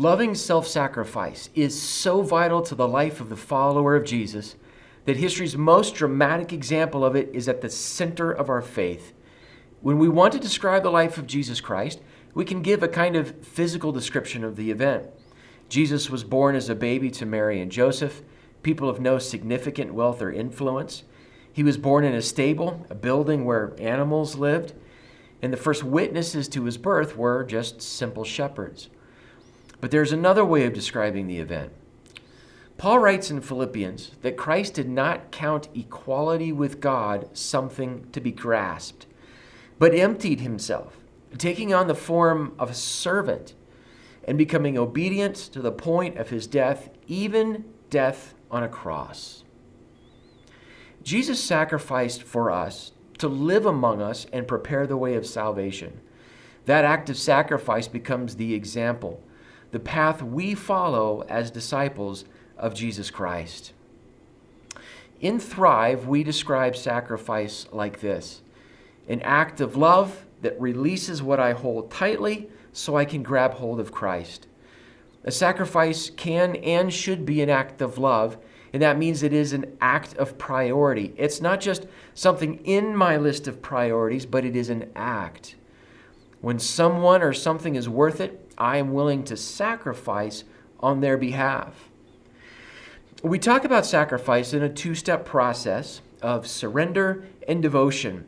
Loving self-sacrifice is so vital to the life of the follower of Jesus that history's most dramatic example of it is at the center of our faith. When we want to describe the life of Jesus Christ, we can give a kind of physical description of the event. Jesus was born as a baby to Mary and Joseph, people of no significant wealth or influence. He was born in a stable, a building where animals lived, and the first witnesses to his birth were just simple shepherds. But there's another way of describing the event. Paul writes in Philippians that Christ did not count equality with God something to be grasped, but emptied himself, taking on the form of a servant and becoming obedient to the point of his death, even death on a cross. Jesus sacrificed for us to live among us and prepare the way of salvation. That act of sacrifice becomes the example, the path we follow as disciples of Jesus Christ. In Thrive, we describe sacrifice like this: an act of love that releases what I hold tightly so I can grab hold of Christ. A sacrifice can and should be an act of love, and that means it is an act of priority. It's not just something in my list of priorities, but it is an act. When someone or something is worth it, I am willing to sacrifice on their behalf. We talk about sacrifice in a two-step process of surrender and devotion.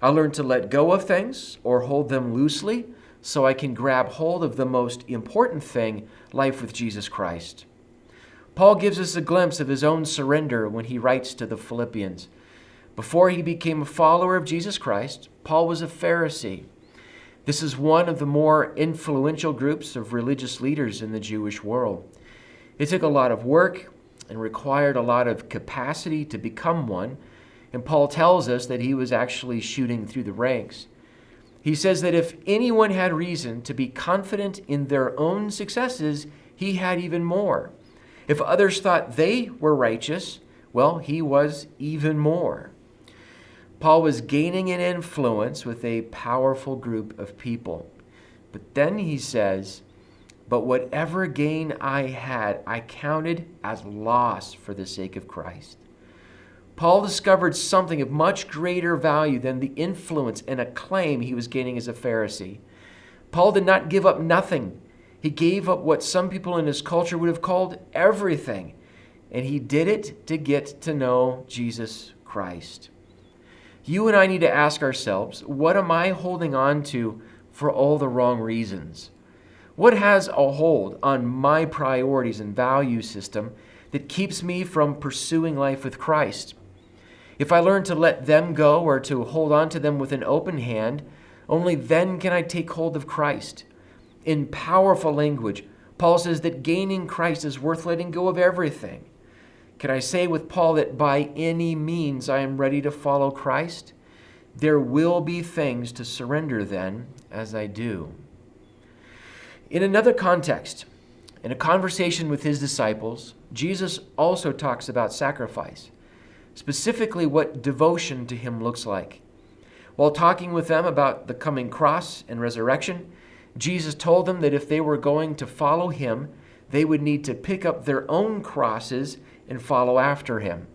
I learn to let go of things or hold them loosely so I can grab hold of the most important thing, life with Jesus Christ. Paul gives us a glimpse of his own surrender when he writes to the Philippians. Before he became a follower of Jesus Christ, Paul was a Pharisee. This is one of the more influential groups of religious leaders in the Jewish world. It took a lot of work and required a lot of capacity to become one, and Paul tells us that he was actually shooting through the ranks. He says that if anyone had reason to be confident in their own successes, he had even more. If others thought they were righteous, well, he was even more. Paul was gaining an influence with a powerful group of people. But then he says, "But whatever gain I had, I counted as loss for the sake of Christ." Paul discovered something of much greater value than the influence and acclaim he was gaining as a Pharisee. Paul did not give up nothing. He gave up what some people in his culture would have called everything, and he did it to get to know Jesus Christ. You and I need to ask ourselves, what am I holding on to for all the wrong reasons? What has a hold on my priorities and value system that keeps me from pursuing life with Christ? If I learn to let them go or to hold on to them with an open hand, only then can I take hold of Christ. In powerful language, Paul says that gaining Christ is worth letting go of everything. Can I say with Paul that by any means I am ready to follow Christ? There will be things to surrender then as I do. In another context, in a conversation with his disciples, Jesus also talks about sacrifice, specifically what devotion to him looks like. While talking with them about the coming cross and resurrection, Jesus told them that if they were going to follow him, they would need to pick up their own crosses and follow after him.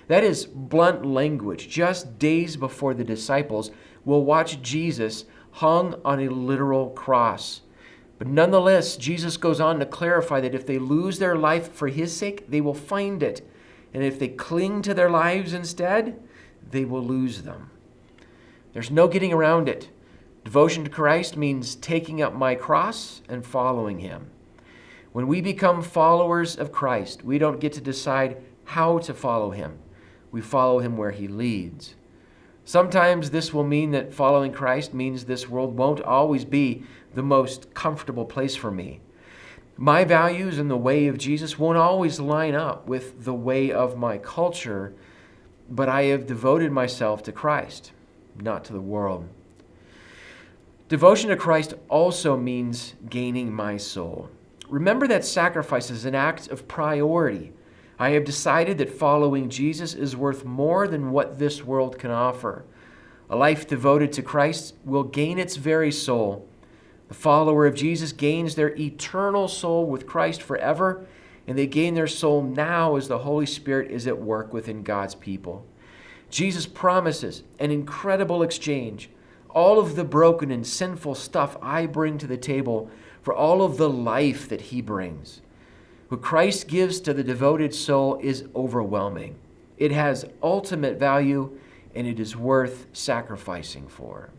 That is blunt language. Just days before the disciples will watch Jesus hung on a literal cross. But nonetheless, Jesus goes on to clarify that if they lose their life for his sake, they will find it. And if they cling to their lives instead, they will lose them. There's no getting around it. Devotion to Christ means taking up my cross and following him. When we become followers of Christ, we don't get to decide how to follow him. We follow him where he leads. Sometimes this will mean that following Christ means this world won't always be the most comfortable place for me. My values and the way of Jesus won't always line up with the way of my culture, but I have devoted myself to Christ, not to the world. Devotion to Christ also means gaining my soul. Remember that sacrifice is an act of priority. I have decided that following Jesus is worth more than what this world can offer. A life devoted to Christ will gain its very soul. The follower of Jesus gains their eternal soul with Christ forever, and they gain their soul now as the Holy Spirit is at work within God's people. Jesus promises an incredible exchange. All of the broken and sinful stuff I bring to the table for all of the life that he brings. What Christ gives to the devoted soul is overwhelming. It has ultimate value, and it is worth sacrificing for.